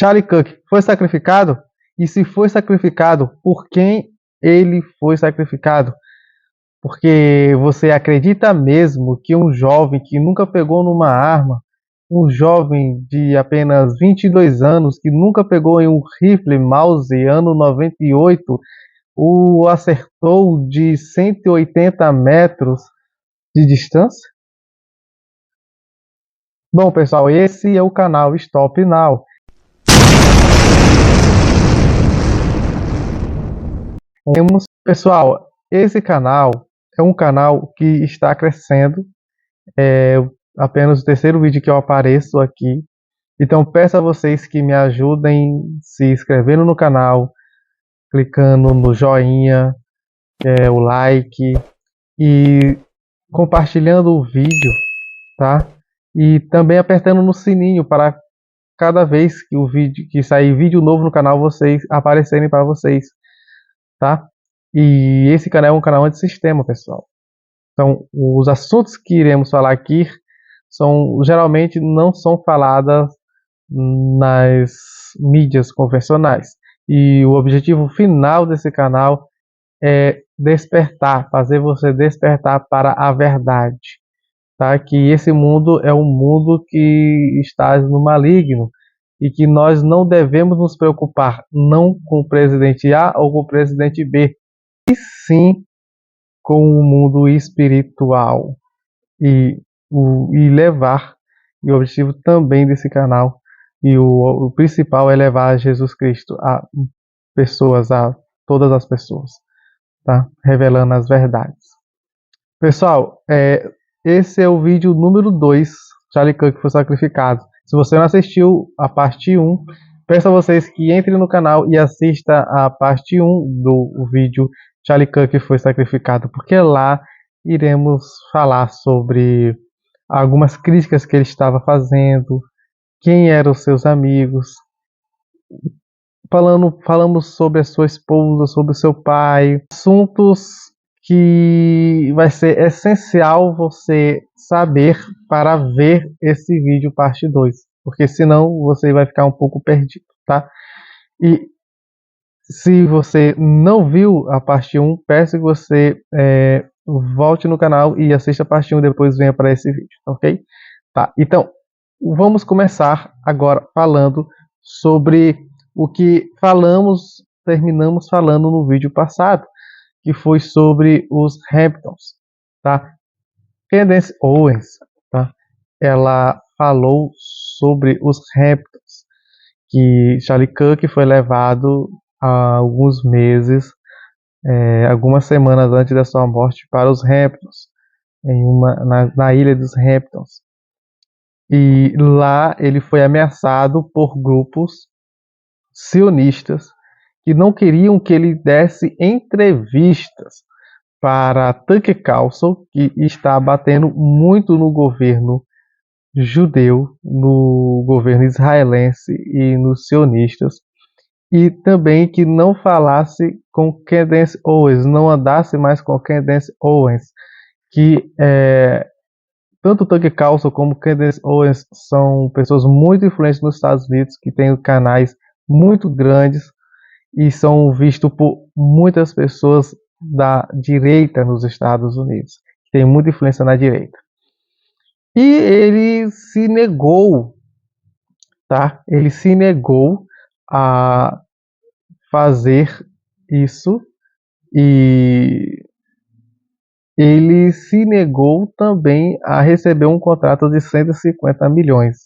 Charlie Kirk foi sacrificado? E se foi sacrificado, por quem ele foi sacrificado? Porque você acredita mesmo que um jovem que nunca pegou numa arma, um jovem de apenas 22 anos que nunca pegou em um rifle Mouse ano 98, o acertou de 180 metros de distância? Bom, pessoal, esse é o canal Stop Now. Pessoal, esse canal é um canal que está crescendo. É apenas o terceiro vídeo que eu apareço aqui. Então peço a vocês que me ajudem se inscrevendo no canal, clicando no joinha, o like e compartilhando o vídeo, tá? E também apertando no sininho para cada vez que que sair vídeo novo no canal vocês aparecerem para vocês, tá? E esse canal é um canal antissistema, pessoal. Então, os assuntos que iremos falar aqui geralmente não são faladas nas mídias convencionais. E o objetivo final desse canal é despertar, fazer você despertar para a verdade, tá? Que esse mundo é um mundo que está no maligno e que nós não devemos nos preocupar não com o presidente A ou com o presidente B, e sim com o mundo espiritual e levar, e o objetivo também desse canal e o principal é levar Jesus Cristo a pessoas, a todas as pessoas, tá? Revelando as verdades. Pessoal, esse é o vídeo número 2, Charlie Kirk foi sacrificado. Se você não assistiu a parte 1, peço a vocês que entrem no canal e assista a parte 1 do vídeo Charlie Kirk foi sacrificado, porque lá iremos falar sobre algumas críticas que ele estava fazendo, quem eram os seus amigos, falamos sobre a sua esposa, sobre o seu pai, assuntos que vai ser essencial você saber para ver esse vídeo parte 2, porque senão você vai ficar um pouco perdido, tá? E se você não viu a parte 1, peço que você volte no canal e assista a parte 1 e depois venha para esse vídeo, ok? Tá, então, vamos começar agora falando sobre o que terminamos falando no vídeo passado, que foi sobre os Hamptons, tá? Candace Owens, tá? Ela falou sobre os Hamptons, que Charlie Kirk foi levado há alguns meses, algumas semanas antes da sua morte, para os Hamptons, na ilha dos Hamptons. E lá ele foi ameaçado por grupos sionistas que não queriam que ele desse entrevistas para Tucker Carlson, que está batendo muito no governo judeu, no governo israelense e nos sionistas, e também que não falasse com Candace Owens, não andasse mais com Candace Owens, que tanto Tucker Carlson como Candace Owens são pessoas muito influentes nos Estados Unidos, que têm canais muito grandes e são vistos por muitas pessoas da direita nos Estados Unidos, que tem muita influência na direita. E ele se negou, tá? Ele se negou a fazer isso e ele se negou também a receber um contrato de 150 milhões.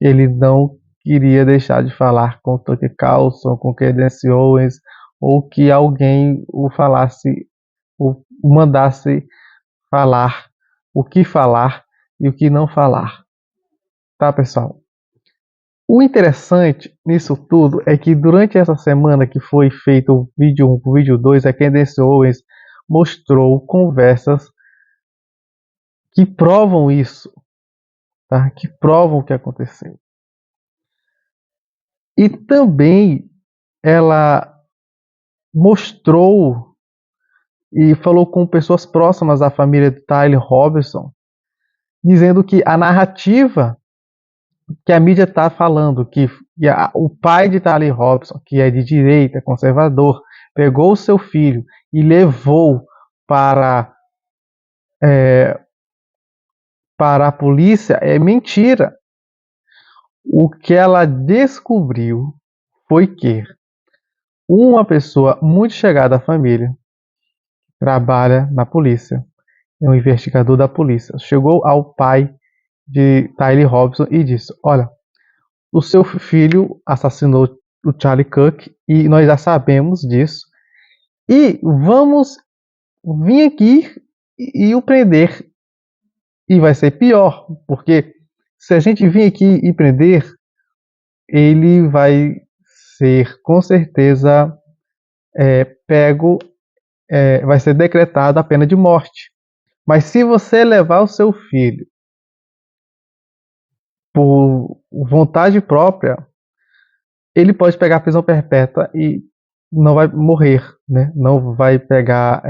Ele não queria deixar de falar com Tucker Carlson, com Candace Owens, ou que alguém o falasse, o mandasse falar o que falar e o que não falar. Tá, pessoal? O interessante nisso tudo é que durante essa semana que foi feito o vídeo 1 e o vídeo 2, a Candace Owens mostrou conversas que provam isso, tá? Que provam o que aconteceu. E também ela mostrou e falou com pessoas próximas da família de Tyler Robinson, dizendo que a narrativa que a mídia está falando, que E o pai de Tally Robson, que é de direita, conservador, pegou o seu filho e levou para, para a polícia, é mentira. O que ela descobriu foi que uma pessoa muito chegada à família trabalha na polícia, é um investigador da polícia. Chegou ao pai de Tylee Robson e disse: Olha, o seu filho assassinou o Charlie Cook e nós já sabemos disso. E vamos vir aqui e o prender. E vai ser pior, porque se a gente vir aqui e prender, ele vai ser com certeza pego, vai ser decretada a pena de morte. Mas se você levar o seu filho por vontade própria, ele pode pegar prisão perpétua e não vai morrer, né? Não vai pegar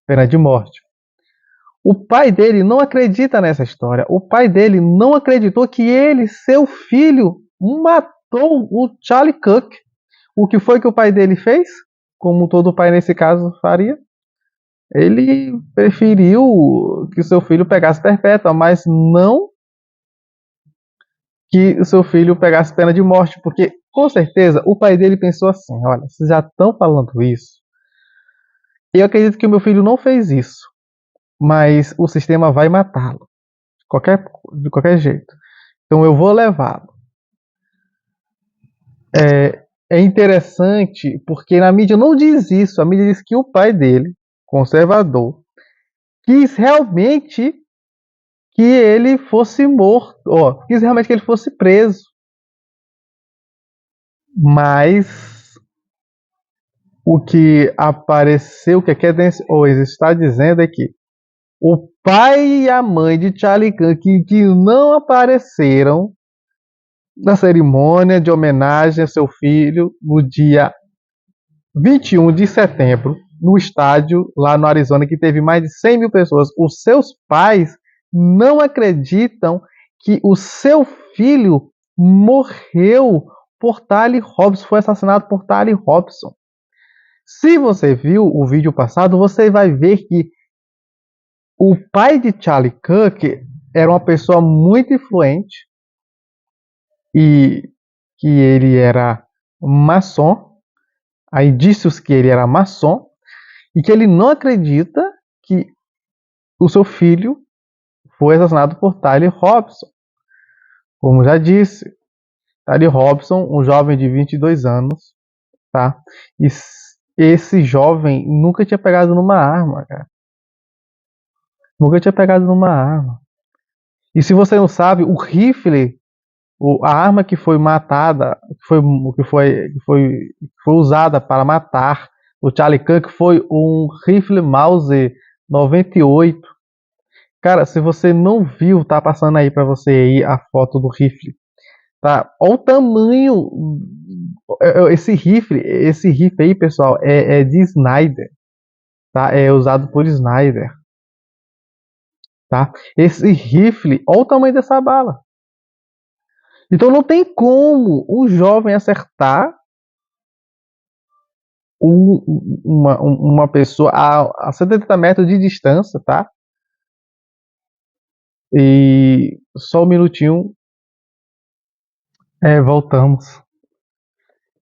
pena de morte. O pai dele não acredita nessa história. O pai dele não acreditou que ele, seu filho, matou o Charlie Cook. O que foi que o pai dele fez? Como todo pai nesse caso faria? Ele preferiu que seu filho pegasse perpétua, mas não que o seu filho pegasse pena de morte, porque com certeza o pai dele pensou assim: olha, vocês já estão falando isso. Eu acredito que o meu filho não fez isso, mas o sistema vai matá-lo de qualquer jeito. Então eu vou levá-lo. É interessante porque na mídia não diz isso. A mídia diz que o pai dele, conservador, quis realmente que ele fosse morto, quis realmente que ele fosse preso. Mas o que apareceu, o que a Cadence Owens está dizendo é que o pai e a mãe de Charlie Cook que não apareceram na cerimônia de homenagem a seu filho no dia 21 de setembro, no estádio lá no Arizona, que teve mais de 100 mil pessoas. Os seus pais não acreditam que o seu filho morreu por Tylee Robson, foi assassinado por Tylee Robson. Se você viu o vídeo passado, você vai ver que o pai de Charlie Cook era uma pessoa muito influente e que ele era maçom. Há indícios que ele era maçom e que ele não acredita que o seu filho foi assassinado por Tylee Robson. Como já disse, Tylee Robson, um jovem de 22 anos, tá? E esse jovem nunca tinha pegado numa arma, cara. Nunca tinha pegado numa arma. E se você não sabe, o rifle, a arma que foi matada, que foi usada para matar o Charlie Cook foi um rifle Mauser 98. Cara, se você não viu, tá passando aí para você aí a foto do rifle. Tá? Olha o tamanho. Esse rifle aí, pessoal, é de Snyder. Tá? É usado por Snyder. Tá? Esse rifle, olha o tamanho dessa bala. Então não tem como um jovem acertar uma pessoa a 70 metros de distância, tá? E só um minutinho, voltamos.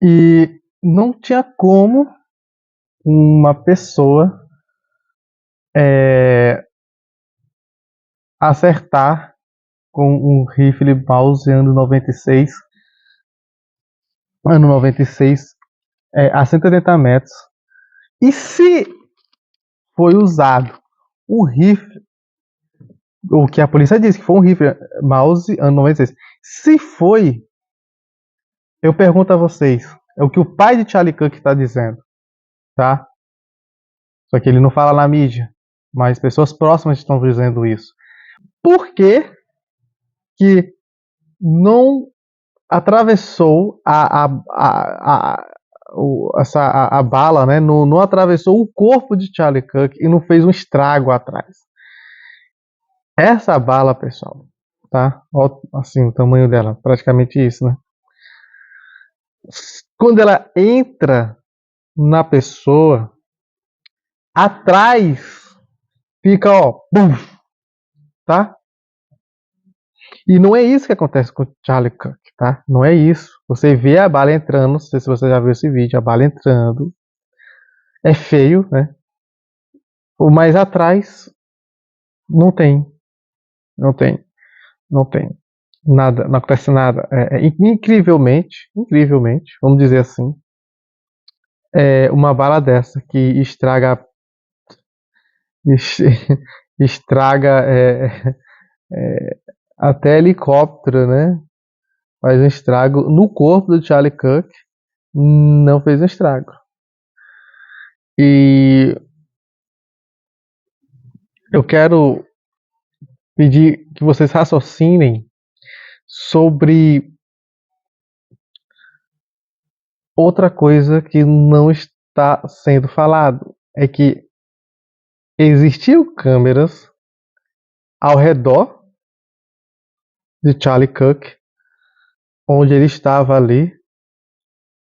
E não tinha como uma pessoa acertar com um rifle Mauser ano 96 a 180 metros. E se foi usado um rifle, o que a polícia disse que foi um rifle Mauser ano 96, se foi, eu pergunto a vocês, é o que o pai de Charlie Cook está dizendo, tá? Só que ele não fala na mídia, mas pessoas próximas estão dizendo isso. Por que não atravessou a bala, né? Não atravessou o corpo de Charlie Cook e não fez um estrago atrás? Essa bala, pessoal, tá? Assim, o tamanho dela, praticamente isso, né? Quando ela entra na pessoa, atrás fica, ó, bum, tá? E não é isso que acontece com o Charlie Cook, tá? Não é isso. Você vê a bala entrando, não sei se você já viu esse vídeo, a bala entrando. É feio, né? O mais atrás não tem, não tem, não tem nada, não acontece nada. Incrivelmente, vamos dizer assim, uma bala dessa que estraga, estraga até helicóptero, né? Faz um estrago no corpo do Charlie Cook, não fez um estrago. E eu quero pedir que vocês raciocinem sobre outra coisa que não está sendo falado. É que existiam câmeras ao redor de Charlie Cook, onde ele estava ali,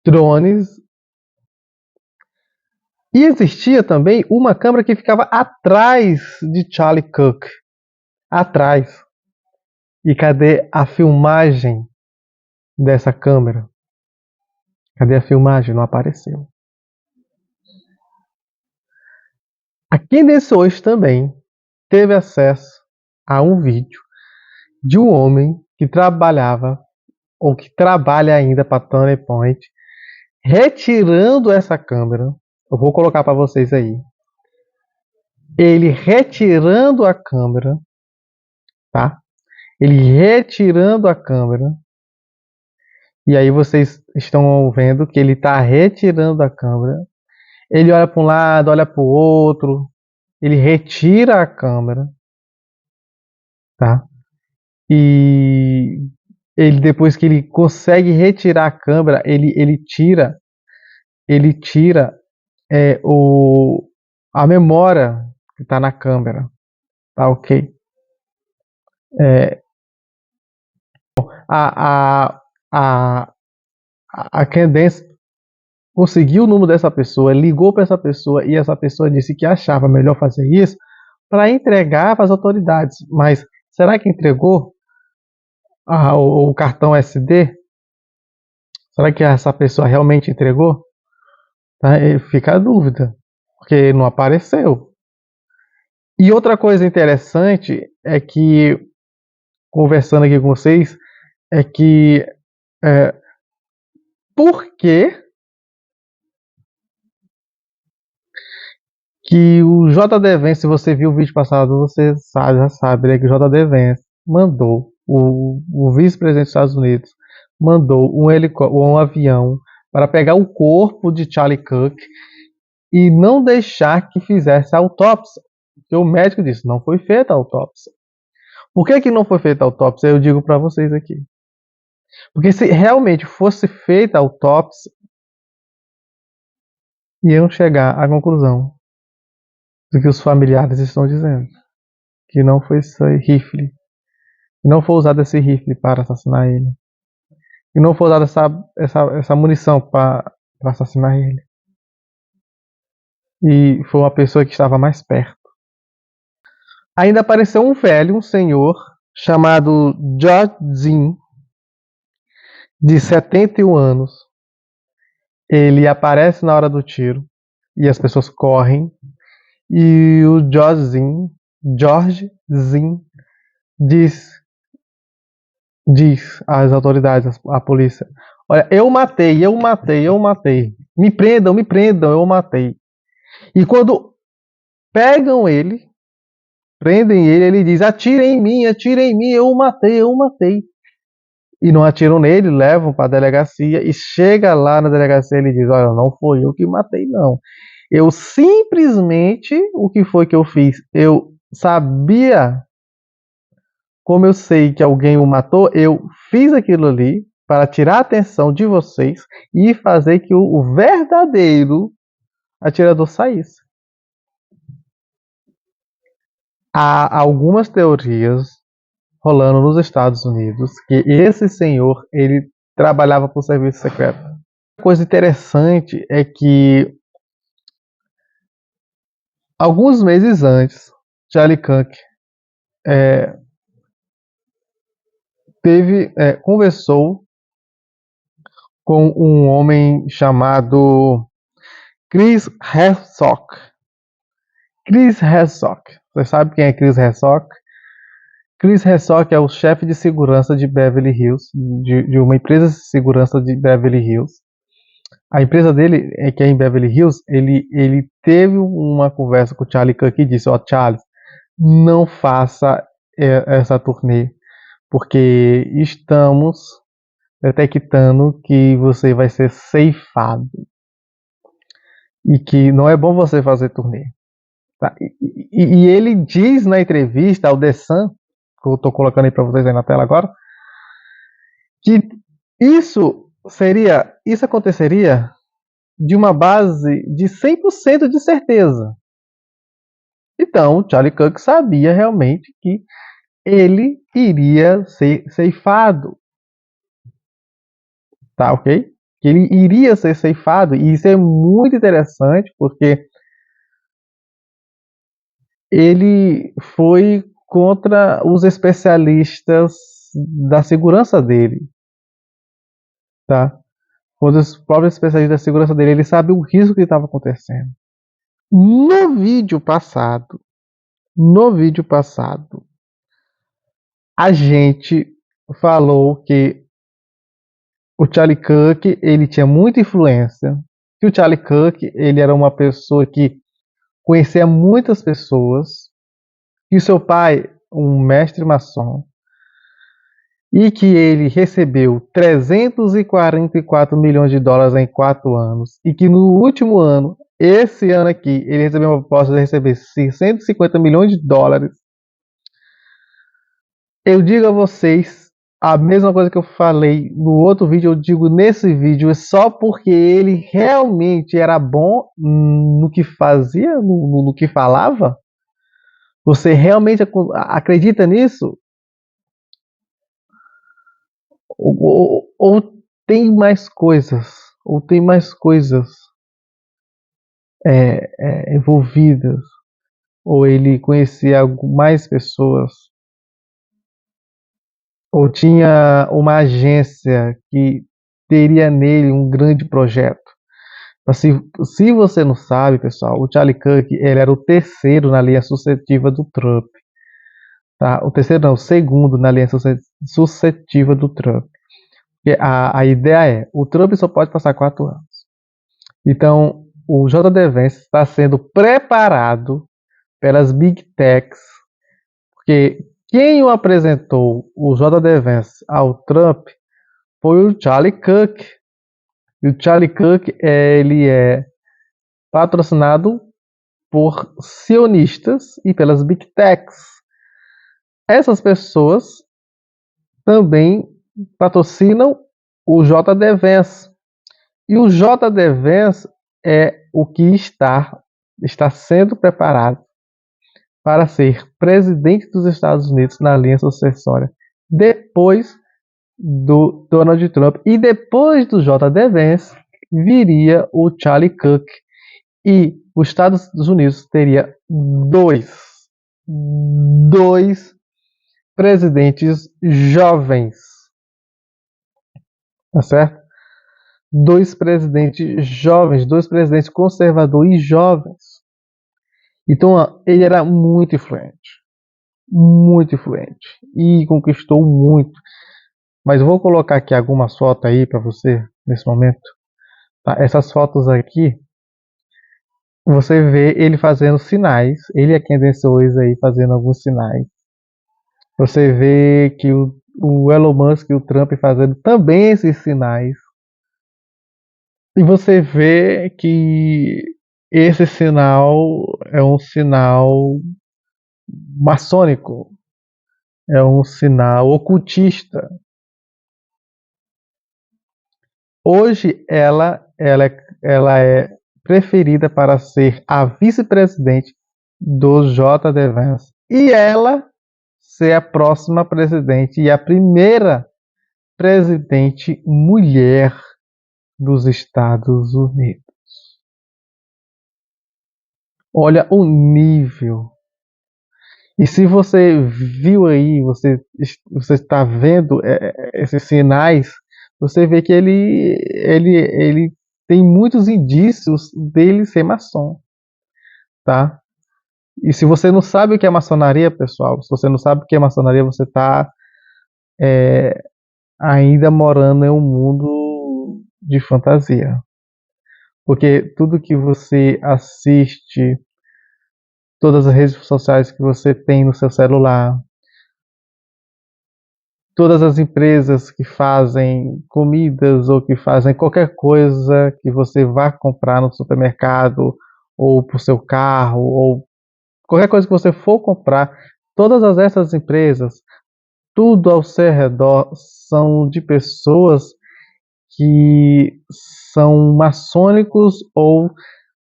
drones, e existia também uma câmera que ficava atrás de Charlie Cook. Atrás. E cadê a filmagem dessa câmera? Cadê a filmagem? Não apareceu. Aqui nesse hoje também teve acesso a um vídeo de um homem que trabalhava ou que trabalha ainda para Turning Point, retirando essa câmera. Eu vou colocar para vocês aí. Ele retirando a câmera, tá? Ele retirando a câmera. E aí vocês estão vendo que ele está retirando a câmera. Ele olha para um lado, olha para o outro. Ele retira a câmera, tá? E ele, depois que ele consegue retirar a câmera, ele tira a memória que está na câmera, tá ok? A, a, a, a Candace conseguiu o número dessa pessoa, ligou para essa pessoa e essa pessoa disse que achava melhor fazer isso para entregar para as autoridades. Mas será que entregou o cartão SD? Será que essa pessoa realmente entregou? Tá? Fica a dúvida, porque não apareceu. E outra coisa interessante é que, conversando aqui com vocês, é que por que o JD Vance, se você viu o vídeo passado, você sabe, já sabe, né, que o JD Vance mandou, o vice-presidente dos Estados Unidos, mandou um avião para pegar o corpo de Charlie Cook e não deixar que fizesse a autópsia. Porque o médico disse, não foi feita a autópsia. Por que não foi feita a autópsia? Eu digo para vocês aqui. Porque se realmente fosse feita a autópsia, iam chegar à conclusão do que os familiares estão dizendo. Que não foi esse rifle. Que não foi usado esse rifle para assassinar ele. Que não foi usada essa munição para assassinar ele. E foi uma pessoa que estava mais perto. Ainda apareceu um velho, um senhor, chamado George Zinn, de 71 anos. Ele aparece na hora do tiro e as pessoas correm. E o George Zinn diz às autoridades, à polícia: olha, eu matei. Me prendam, eu matei. E quando pegam ele, prendem ele, ele diz: atirem em mim, eu matei. E não atiram nele, levam para a delegacia e chega lá na delegacia e ele diz: olha, não foi eu que matei, não. Eu simplesmente, o que foi que eu fiz? Eu sabia, como eu sei que alguém o matou, eu fiz aquilo ali para tirar a atenção de vocês e fazer que o verdadeiro atirador saísse. Há algumas teorias rolando nos Estados Unidos que esse senhor, ele trabalhava para o serviço secreto. Coisa interessante é que alguns meses antes, Charlie Cook conversou com um homem chamado Chris Herzog. Chris Herzog. Você sabe quem é Chris Herzog? Chris Herzog é o chefe de segurança de Beverly Hills, de uma empresa de segurança de Beverly Hills. A empresa dele, que é em Beverly Hills, ele teve uma conversa com o Charlie Cook e disse: Charles, não faça essa turnê, porque estamos detectando que você vai ser ceifado e que não é bom você fazer turnê. Tá? E ele diz na entrevista ao The Sun, que eu estou colocando aí para vocês aí na tela agora, que isso aconteceria de uma base de 100% de certeza. Então, Charlie Cook sabia realmente que ele iria ser ceifado, tá ok? Que ele iria ser ceifado, e isso é muito interessante porque ele foi contra os especialistas da segurança dele, tá? Contra os próprios especialistas da segurança dele, ele sabe o risco que estava acontecendo. No vídeo passado, a gente falou que o Charlie Cook ele tinha muita influência, que o Charlie Cook ele era uma pessoa que conhecia muitas pessoas, que o seu pai, um mestre maçom, e que ele recebeu 344 milhões de dólares em 4 anos, e que no último ano, esse ano aqui, ele recebeu uma proposta de receber 650 milhões de dólares. Eu digo a vocês a mesma coisa que eu falei no outro vídeo, eu digo nesse vídeo, é só porque ele realmente era bom no que fazia, no que falava. Você realmente acredita nisso? Ou tem mais coisas? Ou tem mais coisas envolvidas? Ou ele conhecia mais pessoas? Ou tinha uma agência que teria nele um grande projeto? Se você não sabe, pessoal, o Charlie Cook ele era o terceiro na linha sucessiva do Trump. Tá? O terceiro não, o segundo na linha sucessiva do Trump. Porque a ideia é, o Trump só pode passar 4 anos. Então, o J.D. Vance está sendo preparado pelas Big Techs, porque quem o apresentou o J.D. Vance ao Trump foi o Charlie Cook. E o Charlie Cook ele é patrocinado por sionistas e pelas Big Techs. Essas pessoas também patrocinam o J.D. Vance. E o J.D. Vance é o que está sendo preparado para ser presidente dos Estados Unidos na linha sucessória depois do Donald Trump. E depois do J.D. Vance viria o Charlie Cook. E os Estados Unidos teria dois presidentes jovens, tá certo? Dois presidentes jovens, dois presidentes conservadores e jovens. Então ele era muito influente e conquistou muito. Mas eu vou colocar aqui algumas fotos aí para você nesse momento. Tá? Essas fotos aqui, você vê ele fazendo sinais. Ele é quem venceu aí fazendo alguns sinais. Você vê que o Elon Musk e o Trump fazendo também esses sinais. E você vê que esse sinal é um sinal maçônico, é um sinal ocultista. Hoje ela é preferida para ser a vice-presidente do J.D. Vance. E ela ser a próxima presidente e a primeira presidente mulher dos Estados Unidos. Olha o nível. E se você viu aí, você está vendo esses sinais, você vê que ele tem muitos indícios dele ser maçom, tá? E se você não sabe o que é maçonaria, pessoal, se você não sabe o que é maçonaria, você está ainda morando em um mundo de fantasia. Porque tudo que você assiste, todas as redes sociais que você tem no seu celular, todas as empresas que fazem comidas ou que fazem qualquer coisa que você vá comprar no supermercado ou para o seu carro ou qualquer coisa que você for comprar, essas empresas, tudo ao seu redor são de pessoas que são maçônicos ou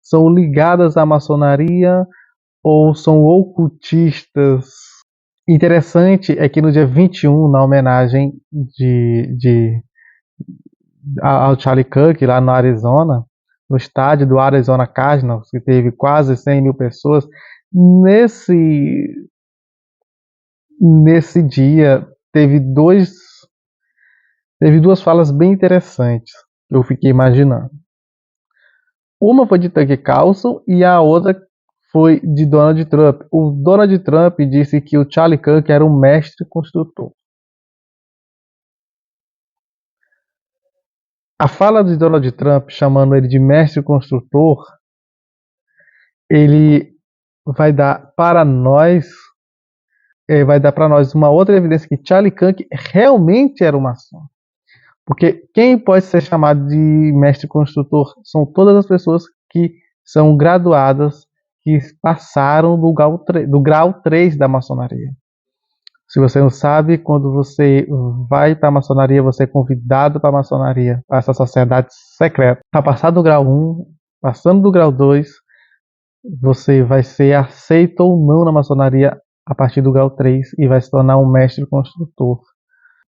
são ligadas à maçonaria ou são ocultistas. Interessante é que no dia 21, na homenagem ao Charlie Kirk, lá no Arizona, no estádio do Arizona Cardinals, que teve quase 100 mil pessoas, nesse, nesse dia teve duas falas bem interessantes, que eu fiquei imaginando. Uma foi de Tucker Carlson e a outra foi de Donald Trump. O Donald Trump disse que o Charlie Kirk era um mestre construtor. A fala de Donald Trump, chamando ele de mestre construtor, ele vai dar para nós, vai dar para nós uma outra evidência que Charlie Kirk realmente era um maçom. Porque quem pode ser chamado de mestre construtor são todas as pessoas que são graduadas, que passaram do grau 3 da maçonaria. Se você não sabe, quando você vai para a maçonaria, você é convidado para a maçonaria, para essa sociedade secreta. Para passar do grau 1, passando do grau 2, você vai ser aceito ou não na maçonaria a partir do grau 3 e vai se tornar um mestre construtor.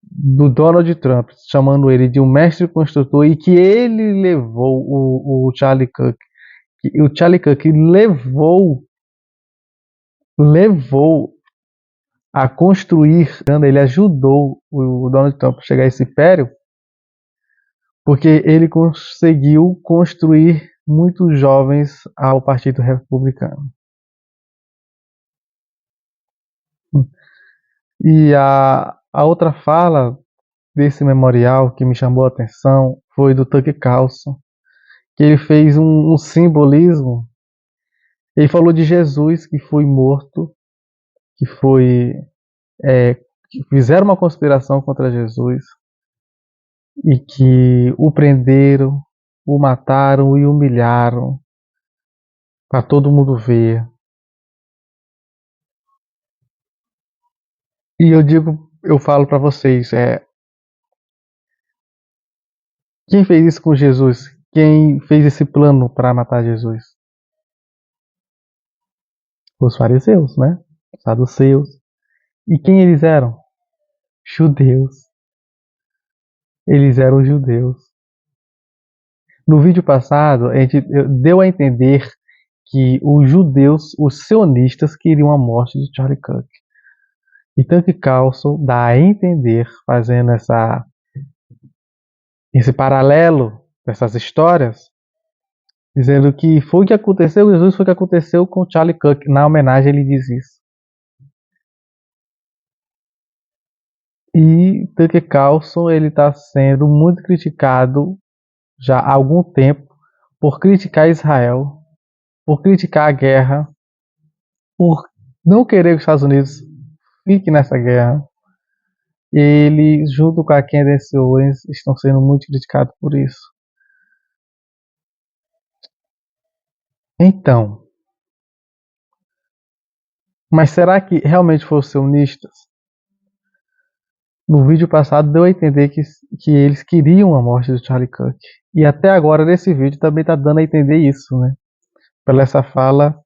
Do Donald Trump, chamando ele de um mestre construtor e que ele levou o Charlie Kirk. E o Charlie Kirk levou a construir, ele ajudou o Donald Trump a chegar a esse império, porque ele conseguiu construir muitos jovens ao Partido Republicano. E a outra fala desse memorial que me chamou a atenção foi do Tucker Carlson, que ele fez um simbolismo. Ele falou de Jesus que foi morto, que foi que fizeram uma conspiração contra Jesus e que o prenderam, o mataram e humilharam para todo mundo ver. E eu falo para vocês, quem fez isso com Jesus? Quem fez esse plano para matar Jesus? Os fariseus, né? Os saduceus. E quem eles eram? Judeus. Eles eram judeus. No vídeo passado, a gente deu a entender que os judeus, os sionistas, queriam a morte de Charlie Kirk. E Tucker Carlson dá a entender, fazendo esse paralelo dessas histórias, dizendo que foi o que aconteceu, Jesus foi o que aconteceu com Charlie Kirk. Na homenagem ele diz isso. E Tucker Carlson ele está sendo muito criticado já há algum tempo por criticar Israel, por criticar a guerra, por não querer que os Estados Unidos fiquem nessa guerra. Ele, junto com a Candace Owens, estão sendo muito criticados por isso. Então, mas será que realmente foram sionistas? No vídeo passado deu a entender que eles queriam a morte do Charlie Kirk. E até agora nesse vídeo também está dando a entender isso, né? Pela essa fala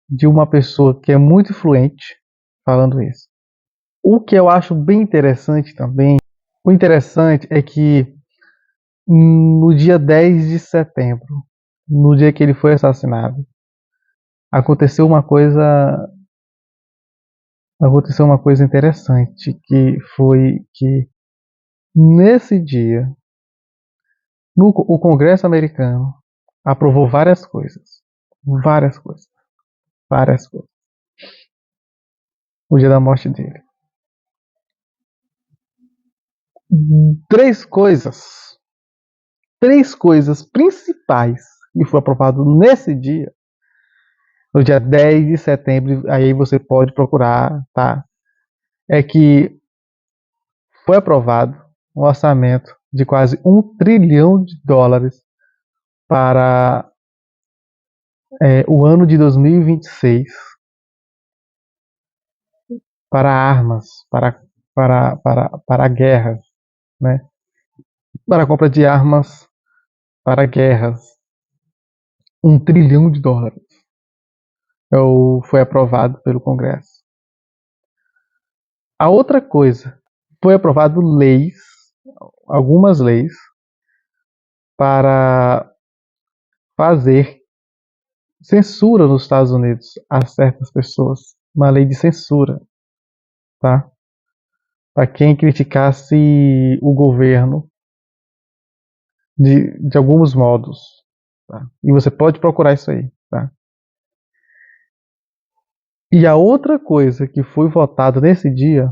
de uma pessoa que é muito influente falando isso. O que eu acho bem interessante também, o interessante é que No dia 10 de setembro, no dia que ele foi assassinado, aconteceu uma coisa, aconteceu uma coisa interessante, que foi que nesse dia, o Congresso americano aprovou várias coisas, várias coisas, no dia da morte dele. Três coisas, três coisas principais que foi aprovado nesse dia, no dia 10 de setembro, aí você pode procurar, tá? É que foi aprovado um orçamento de quase US$ 1 trilhão para o ano de 2026 para armas, para guerras, né? Para a compra de armas para guerras. US$ 1 trilhão foi aprovado pelo Congresso. A outra coisa, foi aprovado leis, algumas leis, para fazer censura nos Estados Unidos a certas pessoas. Uma lei de censura, tá? Para quem criticasse o governo de alguns modos. Tá? E você pode procurar isso aí. Tá? E a outra coisa que foi votado nesse dia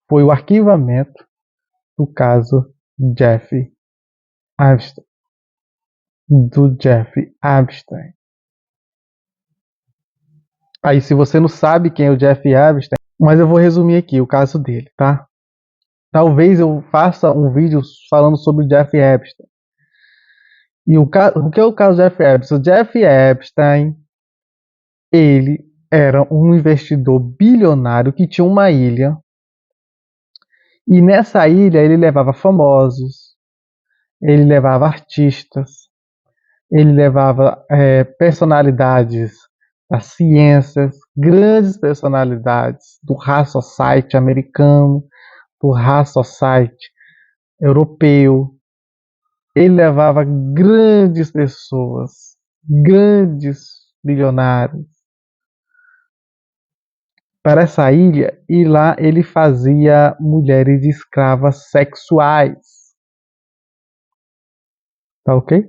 foi o arquivamento do caso Jeff Epstein. Do Jeff Epstein. Aí, se você não sabe quem é o Jeff Epstein, mas eu vou resumir aqui o caso dele, tá? Talvez eu faça um vídeo falando sobre o Jeff Epstein. E o que é o caso do Jeff Epstein? O Jeff Epstein, ele era um investidor bilionário que tinha uma ilha. E nessa ilha ele levava famosos, ele levava artistas, ele levava personalidades das ciências, grandes personalidades do High Society americano, do High Society europeu. Ele levava grandes pessoas, grandes bilionários para essa ilha e lá ele fazia mulheres escravas sexuais. Tá ok?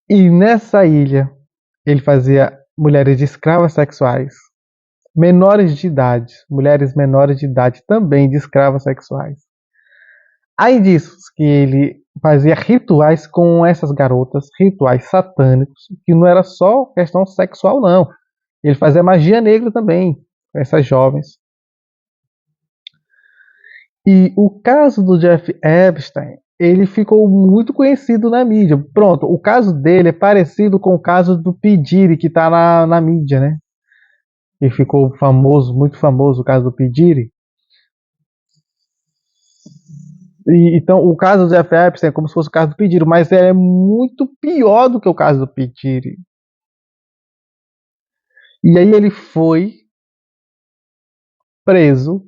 E nessa ilha ele fazia mulheres escravas sexuais, menores de idade, mulheres menores de idade também de escravas sexuais. Aí disso que ele fazia rituais com essas garotas, rituais satânicos, que não era só questão sexual não. Ele fazia magia negra também com essas jovens. E o caso do Jeff Epstein, ele ficou muito conhecido na mídia. Pronto, o caso dele é parecido com o caso do P. Diddy, que está na mídia, né? Que ficou famoso, muito famoso o caso do P. Diddy. Então, o caso do Jeff Epstein é como se fosse o caso do P. Diddy, mas é muito pior do que o caso do P. Diddy. E aí ele foi preso,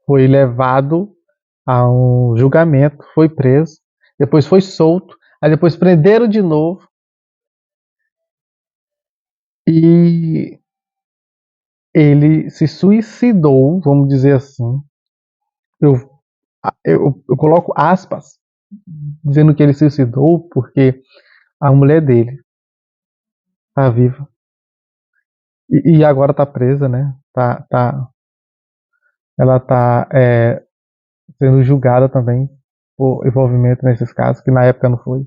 foi levado a um julgamento, foi preso, depois foi solto, aí depois prenderam de novo e ele se suicidou, vamos dizer assim. Eu, eu coloco aspas, dizendo que ele se suicidou porque a mulher dele tá viva e agora tá presa, né? Ela tá sendo julgada também por envolvimento nesses casos, que na época não foi.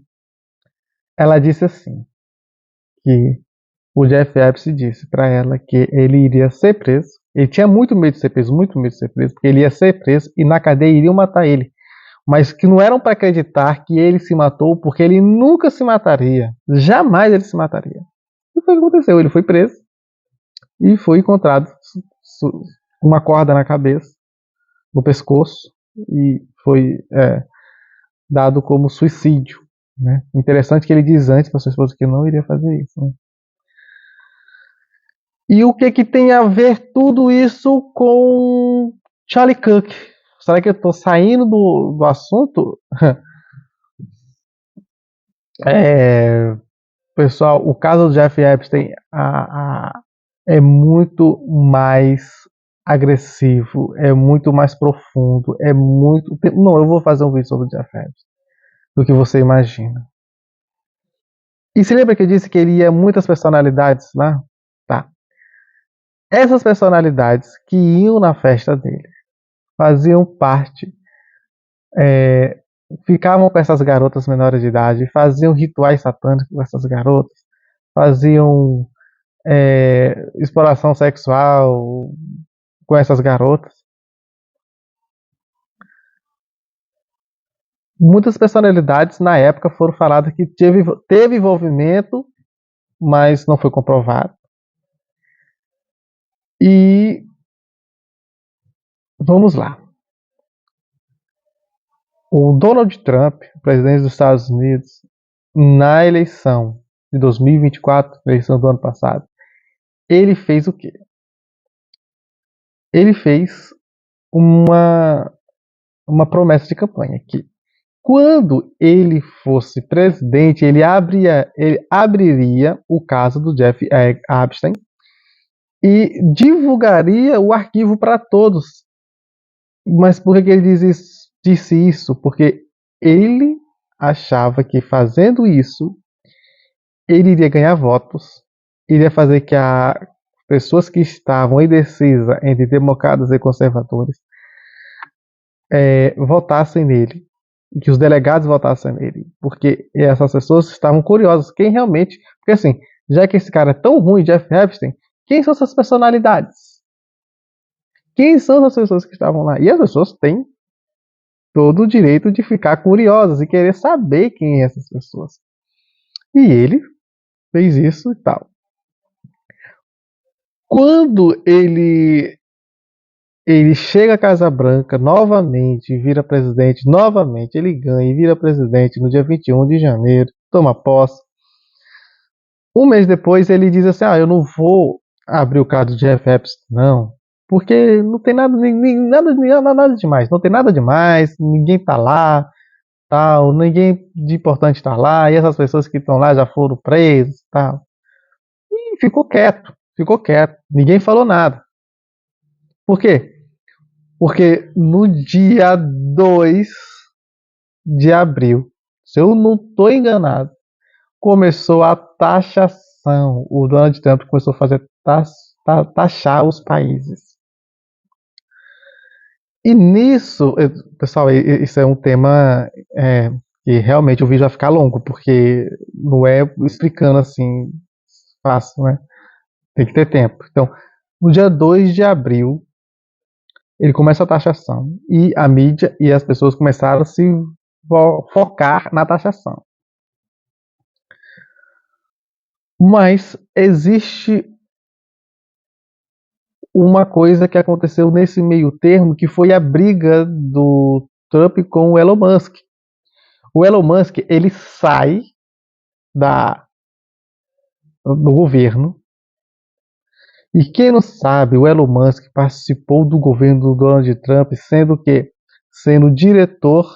Ela disse assim, que o Jeff Epstein disse para ela que ele iria ser preso. Ele tinha muito medo de ser preso, muito medo de ser preso, porque ele ia ser preso e na cadeia iriam matar ele. Mas que não eram para acreditar que ele se matou, porque ele nunca se mataria. Jamais ele se mataria. E foi o que aconteceu. Ele foi preso e foi encontrado com uma corda na cabeça, no pescoço, e foi dado como suicídio. Né? Interessante que ele diz antes para sua esposa que não iria fazer isso. Né? E o que tem a ver tudo isso com Charlie Cook? Será que eu estou saindo do assunto? É, pessoal, o caso do Jeff Epstein é muito mais agressivo, é muito mais profundo, é muito. Não, eu vou fazer um vídeo sobre o Jeff Epstein do que você imagina. E se lembra que eu disse que ele ia muitas personalidades lá? Tá. Essas personalidades que iam na festa dele faziam parte, ficavam com essas garotas menores de idade, faziam rituais satânicos com essas garotas, faziam exploração sexual com essas garotas. Muitas personalidades na época foram faladas que teve envolvimento, mas não foi comprovado. E vamos lá. O Donald Trump, presidente dos Estados Unidos, na eleição de 2024, eleição do ano passado, ele fez o quê? Ele fez uma promessa de campanha que quando ele fosse presidente, ele abriria o caso do Jeff Epstein e divulgaria o arquivo para todos. Mas por que ele disse isso? Porque ele achava que fazendo isso, ele iria ganhar votos, iria fazer que as pessoas que estavam indecisas entre democratas e conservadores votassem nele, que os delegados votassem nele, porque essas pessoas estavam curiosas, quem realmente, porque assim, já que esse cara é tão ruim, Jeff Epstein, quem são essas personalidades? Quem são as pessoas que estavam lá? E as pessoas têm todo o direito de ficar curiosas e querer saber quem são essas pessoas. E ele fez isso e tal. Quando ele chega à Casa Branca novamente e vira presidente, novamente ele ganha e vira presidente no dia 21 de janeiro, toma posse. Um mês depois ele diz assim, eu não vou abrir o caso do Jeff Epstein, não, porque não tem nada demais, não tem nada demais, ninguém tá lá, tal, ninguém de importante tá lá, e essas pessoas que estão lá já foram presas, tal. E ficou quieto, ninguém falou nada. Por quê? Porque no dia 2 de abril, se eu não estou enganado, começou a taxação. O Donald Trump começou a fazer taxar os países. E nisso, pessoal, isso é um tema que realmente o vídeo vai ficar longo, porque não é explicando assim fácil, né? Tem que ter tempo. Então, no dia 2 de abril, ele começa a taxação e a mídia e as pessoas começaram a se focar na taxação. Mas existe uma coisa que aconteceu nesse meio termo, que foi a briga do Trump com o Elon Musk. O Elon Musk, ele sai do governo. E quem não sabe, o Elon Musk participou do governo do Donald Trump, sendo diretor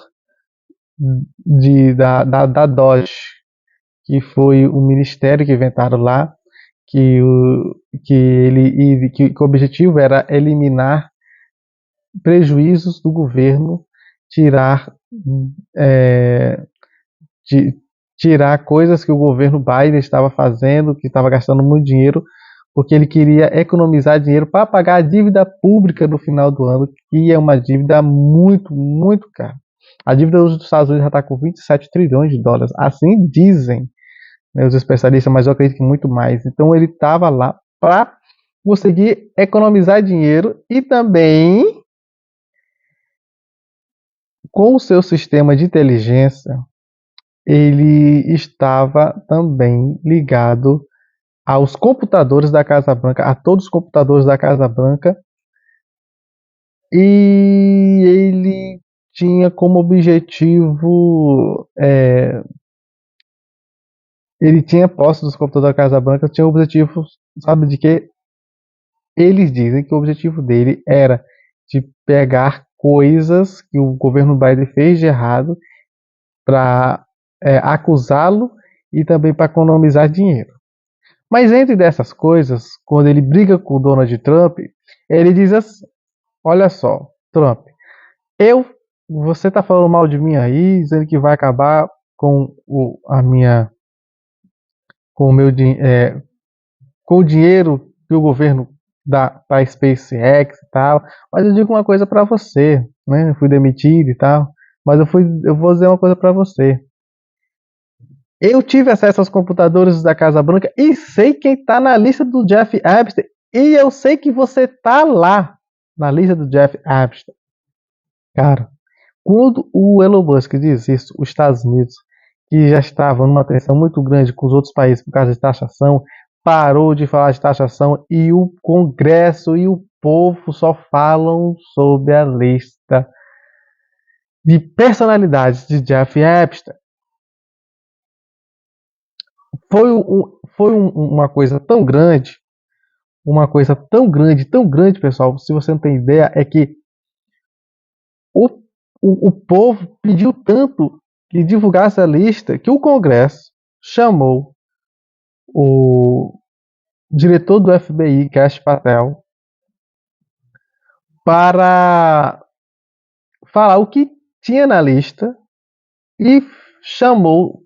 da Doge, que foi um ministério que inventaram lá, que o objetivo era eliminar prejuízos do governo, tirar tirar coisas que o governo Biden estava fazendo, que estava gastando muito dinheiro, porque ele queria economizar dinheiro para pagar a dívida pública no final do ano, que é uma dívida muito, muito cara. A dívida dos Estados Unidos já está com 27 trilhões de dólares, assim dizem, né, os especialistas, mas eu acredito que muito mais. Então ele estava lá para conseguir economizar dinheiro e também, com o seu sistema de inteligência, ele estava também ligado aos computadores da Casa Branca, a todos os computadores da Casa Branca, e ele tinha como objetivo, ele tinha posse dos computadores da Casa Branca, tinha o objetivo, sabe de quê? Eles dizem que o objetivo dele era de pegar coisas que o governo Biden fez de errado para acusá-lo e também para economizar dinheiro. Mas entre dessas coisas, quando ele briga com o Donald Trump, ele diz assim: olha só, Trump, eu, você tá falando mal de mim aí, dizendo que vai acabar com com o meu com o dinheiro que o governo dá para a SpaceX e tal. Mas eu digo uma coisa para você, né? Eu fui demitido e tal, mas eu vou dizer uma coisa para você. Eu tive acesso aos computadores da Casa Branca e sei quem está na lista do Jeff Epstein. E eu sei que você tá lá na lista do Jeff Epstein. Cara, quando o Elon Musk diz isso, os Estados Unidos, que já estavam numa tensão muito grande com os outros países por causa de taxação, parou de falar de taxação e o Congresso e o povo só falam sobre a lista de personalidades de Jeff Epstein. Uma coisa tão grande, pessoal, se você não tem ideia, é que o, o povo pediu tanto que divulgasse a lista que o Congresso chamou o diretor do FBI, Kash Patel, para falar o que tinha na lista e chamou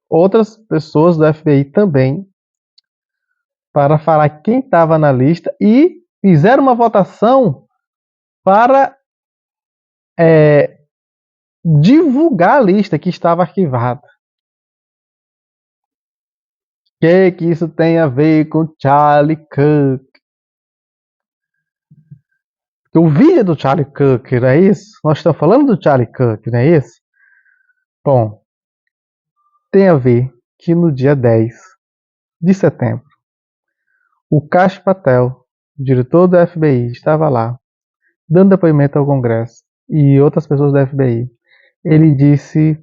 outras pessoas do FBI também para falar quem estava na lista e fizeram uma votação para divulgar a lista que estava arquivada. O que isso tem a ver com Charlie Cook? Porque o vídeo do Charlie Cook, não é isso? Nós estamos falando do Charlie Cook, não é isso? Bom, tem a ver que no dia 10 de setembro, o Kash Patel, diretor do FBI, estava lá, dando depoimento ao Congresso e outras pessoas do FBI. Ele disse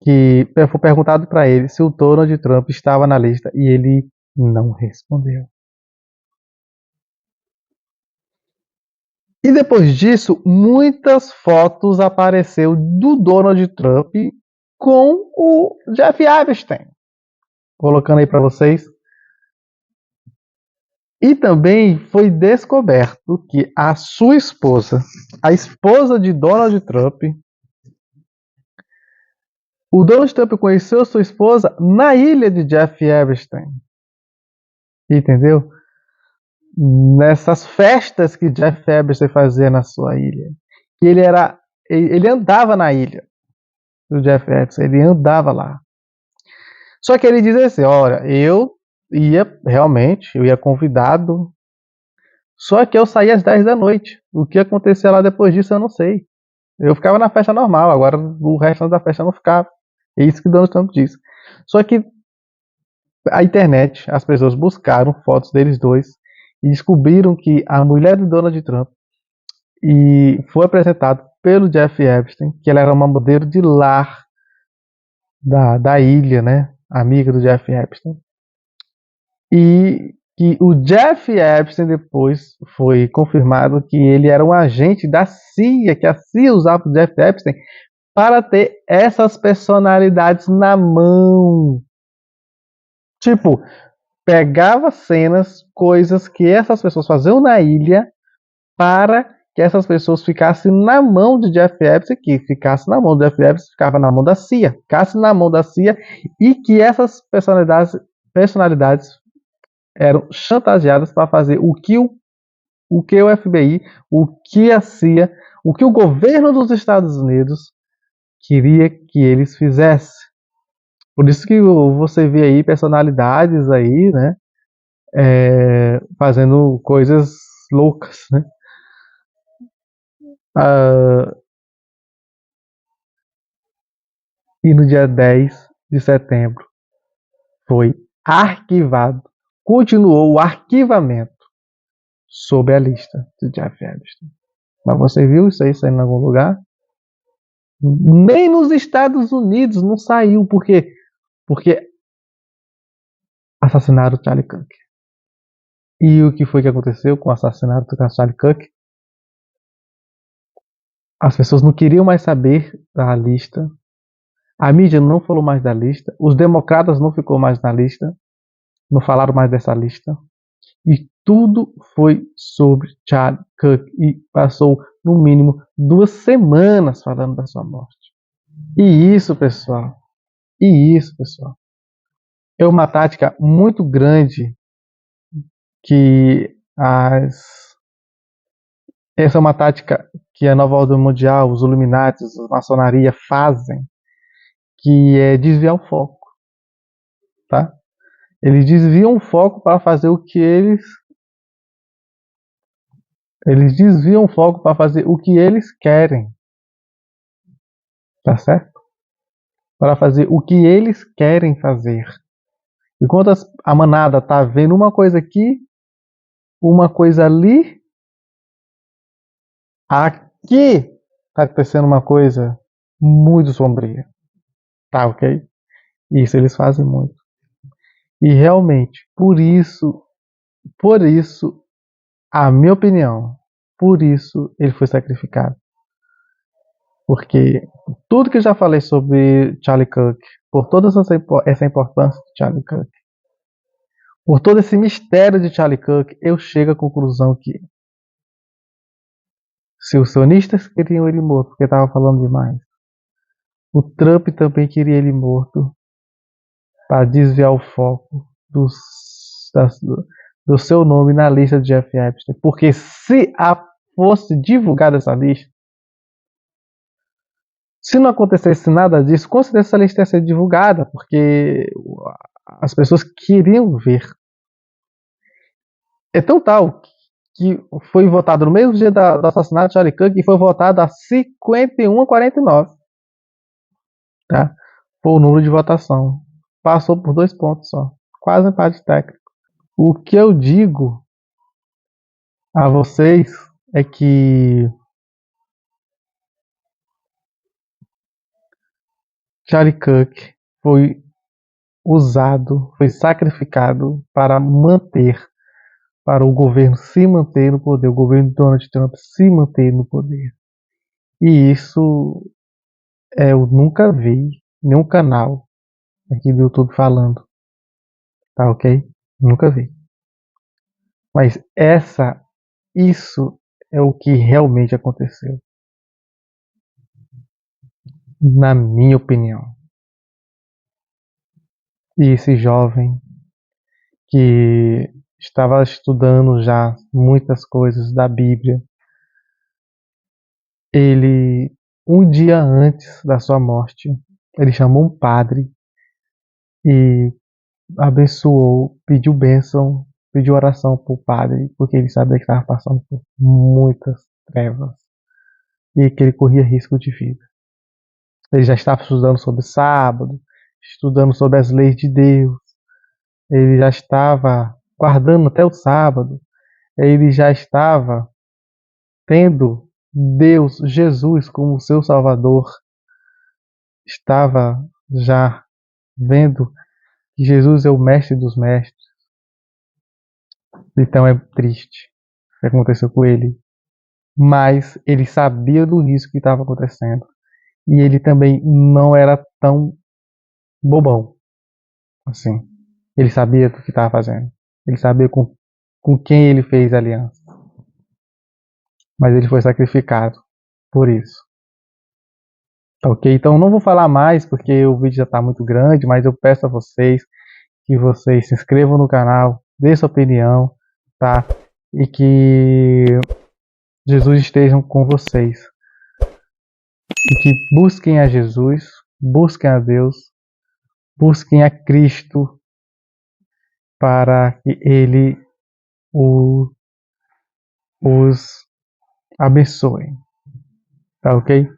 que foi perguntado para ele se o Donald Trump estava na lista e ele não respondeu. E depois disso, muitas fotos apareceu do Donald Trump com o Jeff Epstein. Colocando aí para vocês. E também foi descoberto que a sua esposa, a esposa de Donald Trump, o Donald Trump conheceu sua esposa na ilha de Jeff Epstein. Entendeu? Nessas festas que Jeff Epstein fazia na sua ilha. Que ele andava na ilha do Jeff Epstein, ele andava lá. Só que ele diz assim, olha, eu ia convidado, só que eu saí às 10 da noite. O que aconteceu lá depois disso eu não sei. Eu ficava na festa normal, agora o resto da festa eu não ficava. É isso que Donald Trump disse. Só que a internet, as pessoas buscaram fotos deles dois e descobriram que a mulher do Donald Trump e foi apresentado pelo Jeff Epstein, que ela era uma modelo de lar da ilha, né? Amiga do Jeff Epstein. E que o Jeff Epstein depois foi confirmado que ele era um agente da CIA, que a CIA usava o Jeff Epstein para ter essas personalidades na mão. Tipo, pegava cenas, coisas que essas pessoas faziam na ilha para que essas pessoas ficassem na mão de Jeff Epstein, que ficasse na mão do Jeff Epstein, ficava na mão da CIA, ficasse na mão da CIA e que essas personalidades eram chantageadas para fazer o que o FBI, o que a CIA, o que o governo dos Estados Unidos queria que eles fizessem. Por isso que você vê aí personalidades aí, né, fazendo coisas loucas, né? E no dia 10 de setembro foi arquivado, continuou o arquivamento sob a lista de Jeff Epstein. Mas você viu isso aí saindo em algum lugar? Nem nos Estados Unidos não saiu, porque assassinaram o Charlie Cook. E o que foi que aconteceu com o assassinato do Charlie Cook? As pessoas não queriam mais saber da lista. A mídia não falou mais da lista. Os democratas não ficou mais na lista. Não falaram mais dessa lista. E tudo foi sobre Charlie Cook. E passou, no mínimo, 2 semanas falando da sua morte. E isso, pessoal, é uma tática muito grande que essa é uma tática que a nova ordem mundial, os Illuminati, a maçonaria fazem, que é desviar o foco, tá? Eles desviam o foco para fazer o que eles desviam o foco para fazer o que eles querem, tá certo? Para fazer o que eles querem fazer. Enquanto a manada tá vendo uma coisa aqui, uma coisa ali, aqui tá acontecendo uma coisa muito sombria, tá ok? Isso eles fazem muito. E realmente, por isso, a minha opinião, por isso ele foi sacrificado. Porque tudo que eu já falei sobre Charlie Cook, por toda essa importância de Charlie Cook, por todo esse mistério de Charlie Cook, eu chego à conclusão que se os sionistas queriam ele morto, porque estava falando demais, o Trump também queria ele morto para desviar o foco do seu nome na lista de Jeff Epstein. Porque se fosse divulgada essa lista, se não acontecesse nada disso, com certeza essa lista ia ser divulgada, porque as pessoas queriam ver. É tão tal que foi votado no mesmo dia do assassinato de Charlie Cook e foi votado a 51 a 49. Tá? Foi o número de votação. Passou por 2 pontos só. Quase um empate técnico. O que eu digo a vocês é que Charlie Cook foi usado, foi sacrificado para o governo se manter no poder, o governo de Donald Trump se manter no poder. E isso eu nunca vi nenhum canal aqui do YouTube falando, tá ok? Nunca vi. Mas isso é o que realmente aconteceu, na minha opinião. E esse jovem que estava estudando já muitas coisas da Bíblia, ele, um dia antes da sua morte, ele chamou um padre e abençoou, pediu bênção, pediu oração para o padre, porque ele sabia que estava passando por muitas trevas e que ele corria risco de vida. Ele já estava estudando sobre sábado, estudando sobre as leis de Deus, ele já estava guardando até o sábado, ele já estava tendo Deus, Jesus, como seu Salvador, estava já vendo que Jesus é o mestre dos mestres. Então é triste o que aconteceu com ele. Mas ele sabia do risco que estava acontecendo. E ele também não era tão bobão assim. Ele sabia do que estava fazendo. Ele sabia com quem ele fez aliança. Mas ele foi sacrificado por isso. Ok? Então não vou falar mais porque o vídeo já está muito grande, mas eu peço a vocês que vocês se inscrevam no canal, dê sua opinião, tá? E que Jesus esteja com vocês. E que busquem a Jesus, busquem a Deus, busquem a Cristo para que Ele os abençoe. Tá ok?